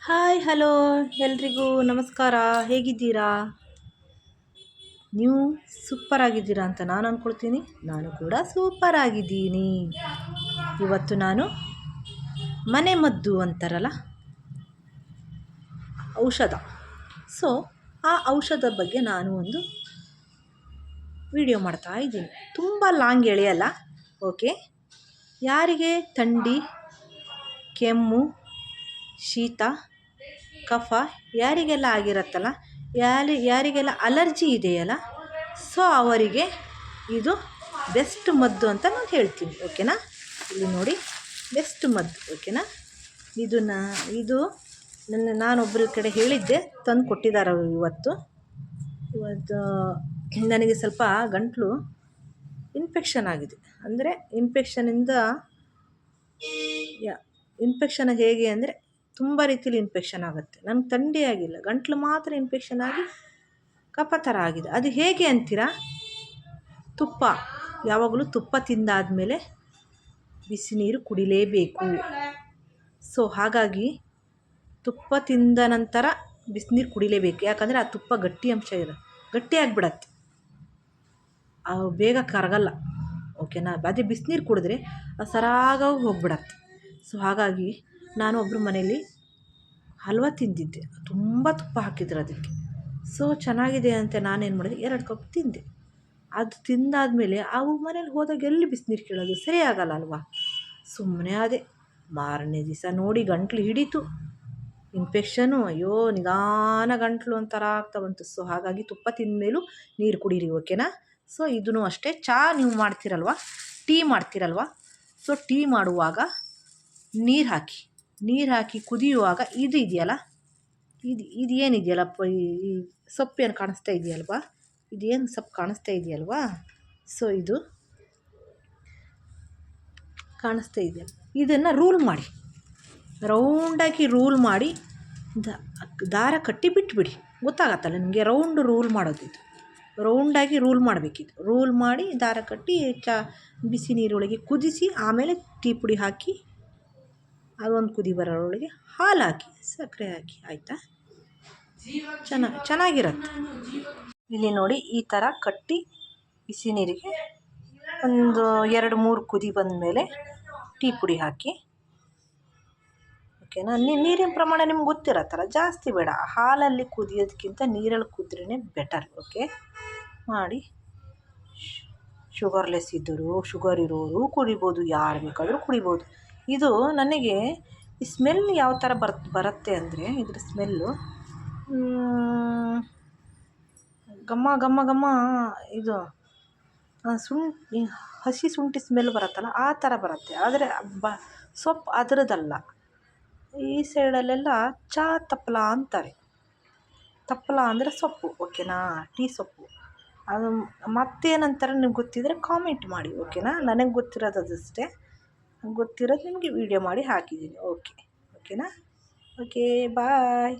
Hi hello ಎಲ್ರಿಗೂ ನಮಸ್ಕಾರ. ಹೇಗಿದ್ದೀರಾ? ನೀವು ಸೂಪರ್ ಆಗಿದ್ದೀರಾ ಅಂತ ನಾನು ಅಂದ್ಕೊಳ್ತೀನಿ. ನಾನು ಕೂಡ ಸೂಪರ್ ಆಗಿದ್ದೀನಿ. ಇವತ್ತು ನಾನು ಮನೆಮದ್ದು ಅಂತಾರಲ್ಲ, ಔಷಧ. ಸೊ ಆ ಔಷಧದ ಬಗ್ಗೆ ನಾನು ಒಂದು ವಿಡಿಯೋ ಮಾಡ್ತಾ ಇದ್ದೀನಿ. ತುಂಬ ಲಾಂಗ್ ಎಳೆಯಲ್ಲ. ಓಕೆ. ಯಾರಿಗೆ ಥಂಡಿ, ಕೆಮ್ಮು, ಶೀತ, ಕಫ ಯಾರಿಗೆಲ್ಲ ಆಗಿರತ್ತಲ್ಲ, ಯಾರಿಗೆಲ್ಲ ಅಲರ್ಜಿ ಇದೆಯಲ್ಲ, ಸೊ ಅವರಿಗೆ ಇದು ಬೆಸ್ಟ್ ಮದ್ದು ಅಂತ ನಾನು ಹೇಳ್ತೀನಿ. ಓಕೆನಾ? ಇಲ್ಲಿ ನೋಡಿ, ಬೆಸ್ಟ್ ಮದ್ದು. ಓಕೆನಾ? ಇದು ನಾನೊಬ್ಬರ ಕಡೆ ಹೇಳಿದ್ದೆ, ತಂದು ಕೊಟ್ಟಿದ್ದಾರೆ ಇವತ್ತು. ನನಗೆ ಸ್ವಲ್ಪ ಗಂಟಲು ಇನ್ಫೆಕ್ಷನ್ ಆಗಿದೆ. ಅಂದರೆ ಇನ್ಫೆಕ್ಷನ್ ಹೇಗೆ ಅಂದರೆ ತುಂಬ ರೀತಿಯಲ್ಲಿ ಇನ್ಫೆಕ್ಷನ್ ಆಗುತ್ತೆ. ನನಗೆ ಥಂಡಿ ಆಗಿಲ್ಲ, ಗಂಟಲು ಮಾತ್ರ ಇನ್ಫೆಕ್ಷನ್ ಆಗಿ ಕಫ ಥರ ಆಗಿದೆ. ಅದು ಹೇಗೆ ಅಂತೀರಾ? ತುಪ್ಪ, ಯಾವಾಗಲೂ ತುಪ್ಪ ತಿಂದಾದಮೇಲೆ ಬಿಸಿ ನೀರು ಕುಡಿಲೇಬೇಕು. ಸೊ ಹಾಗಾಗಿ ತುಪ್ಪ ತಿಂದ ನಂತರ ಬಿಸಿನೀರು ಕುಡಿಲೇಬೇಕು. ಯಾಕಂದರೆ ಆ ತುಪ್ಪ ಗಟ್ಟಿ ಅಂಶ ಗಟ್ಟಿಯಾಗಿಬಿಡತ್ತೆ, ಬೇಗ ಕರಗಲ್ಲ. ಓಕೆನಾ? ಅದೇ ಬಿಸಿನೀರು ಕುಡಿದ್ರೆ ಅದು ಸರಾಗಾಗಿ ಹೋಗಿಬಿಡತ್ತೆ. ಸೊ ಹಾಗಾಗಿ ನಾನು ಒಬ್ಬರು ಮನೇಲಿ ಹಲ್ವಾ ತಿಂದಿದ್ದೆ, ತುಂಬ ತುಪ್ಪ ಹಾಕಿದ್ರು ಅದಕ್ಕೆ. ಸೊ ಚೆನ್ನಾಗಿದೆ ಅಂತ ನಾನೇನು ಮಾಡಿದೆ, 2 ಕಪ್ ತಿಂದೆ. ಅದು ತಿಂದಾದಮೇಲೆ ಅವ್ರ ಮನೇಲಿ ಹೋದಾಗ ಎಲ್ಲಿ ಬಿಸಿನೀರು ಕೇಳೋದು, ಸರಿ ಆಗಲ್ಲ ಅಲ್ವಾ? ಸುಮ್ಮನೆ ಅದೇ ಮಾರನೇ ದಿವಸ ನೋಡಿ ಗಂಟ್ಲು ಹಿಡಿತು, ಇನ್ಫೆಕ್ಷನು. ಅಯ್ಯೋ, ನಿಧಾನ ಗಂಟ್ಲು ಒಂಥರ ಆಗ್ತಾ ಬಂತು. ಸೊ ಹಾಗಾಗಿ ತುಪ್ಪ ತಿಂದ ಮೇಲೂ ನೀರು ಕುಡೀರಿ. ಓಕೆನಾ? ಸೊ ಇದೂ ಅಷ್ಟೇ. ಚಹಾ ನೀವು ಮಾಡ್ತೀರಲ್ವ, ಟೀ ಮಾಡ್ತೀರಲ್ವ, ಸೊ ಟೀ ಮಾಡುವಾಗ ನೀರು ಹಾಕಿ ಕುದಿಯುವಾಗ ಇದು ಇದೆಯಲ್ಲ, ಇದು ಏನಿದೆಯಲ್ಲಪ್ಪ, ಈ ಸೊಪ್ಪೇನು ಕಾಣಿಸ್ತಾ ಇದೆಯಲ್ವಾ, ಇದೇನು ಸೊಪ್ಪು ಕಾಣಿಸ್ತಾ ಇದೆಯಲ್ವಾ, ಸೊ ಇದು ಕಾಣಿಸ್ತಾ ಇದೆಯಲ್ಲ, ಇದನ್ನು ರೂಲ್ ಮಾಡಿ, ರೌಂಡಾಗಿ ರೂಲ್ ಮಾಡಿ ದಾರ ಕಟ್ಟಿ ಬಿಟ್ಬಿಡಿ. ಗೊತ್ತಾಗತ್ತಲ್ಲ ನಿಮಗೆ, ರೌಂಡ್ ರೂಲ್ ಮಾಡೋದಿದು. ರೌಂಡಾಗಿ ರೂಲ್ ಮಾಡಬೇಕಿದು. ರೂಲ್ ಮಾಡಿ ದಾರ ಕಟ್ಟಿ ಬಿಸಿ ನೀರೊಳಗೆ ಕುದಿಸಿ, ಆಮೇಲೆ ಟೀ ಪುಡಿ ಹಾಕಿ, ಅದೊಂದು ಕುದಿ ಬರೋಳೊಳಗೆ ಹಾಲು ಹಾಕಿ, ಸಕ್ಕರೆ ಹಾಕಿ. ಆಯಿತಾ? ಚೆನ್ನಾಗಿರುತ್ತೆ. ಇಲ್ಲಿ ನೋಡಿ, ಈ ಥರ ಕಟ್ಟಿ ಬಿಸಿ ನೀರಿಗೆ ಒಂದು 2-3 ಕುದಿ ಬಂದಮೇಲೆ ಟೀ ಪುಡಿ ಹಾಕಿ. ಓಕೆನಾ? ನೀರಿನ ಪ್ರಮಾಣ ನಿಮ್ಗೆ ಗೊತ್ತಿರತ್ತಲ್ಲ, ಜಾಸ್ತಿ ಬೇಡ. ಹಾಲಲ್ಲಿ ಕುದಿಯೋದಕ್ಕಿಂತ ನೀರಲ್ಲಿ ಕುದ್ರೇ ಬೆಟರ್. ಓಕೆ ಮಾಡಿ. ಶುಗರ್ಲೆಸ್ ಇದ್ದರು, ಶುಗರ್ ಇರೋರು ಕುಡಿಬೋದು, ಯಾರು ಬೇಕಾದರೂ ಕುಡಿಬೋದು. ಇದು ನನಗೆ ಈ ಸ್ಮೆಲ್ ಯಾವ ಥರ ಬರುತ್ತೆ ಅಂದರೆ, ಇದ್ರ ಸ್ಮೆಲ್ಲು ಘಮ ಘಮ ಘಮ, ಇದು ಹಸಿ ಶುಂಠಿ ಸ್ಮೆಲ್ ಬರುತ್ತಲ್ಲ, ಆ ಥರ ಬರುತ್ತೆ. ಆದರೆ ಸೊಪ್ಪು ಅದರದ್ದಲ್ಲ. ಈ ಸೈಡಲ್ಲೆಲ್ಲ ತಪ್ಪಲ ಅಂತಾರೆ. ತಪ್ಪಲ ಅಂದರೆ ಸೊಪ್ಪು. ಓಕೆನಾ? ಟೀ ಸೊಪ್ಪು. ಅದು ಮತ್ತೇನಂತಾರೆ ನಿಮ್ಗೆ ಗೊತ್ತಿದ್ದರೆ ಕಾಮೆಂಟ್ ಮಾಡಿ. ಓಕೆನಾ? ನನಗೆ ಗೊತ್ತಿರೋದು ಅದಷ್ಟೇ. ಗೊತ್ತಿರೋದು ನಿಮಗೆ ವೀಡಿಯೋ ಮಾಡಿ ಹಾಕಿದ್ದೀನಿ. ಓಕೆನಾ? ಓಕೆ, ಬಾಯ್.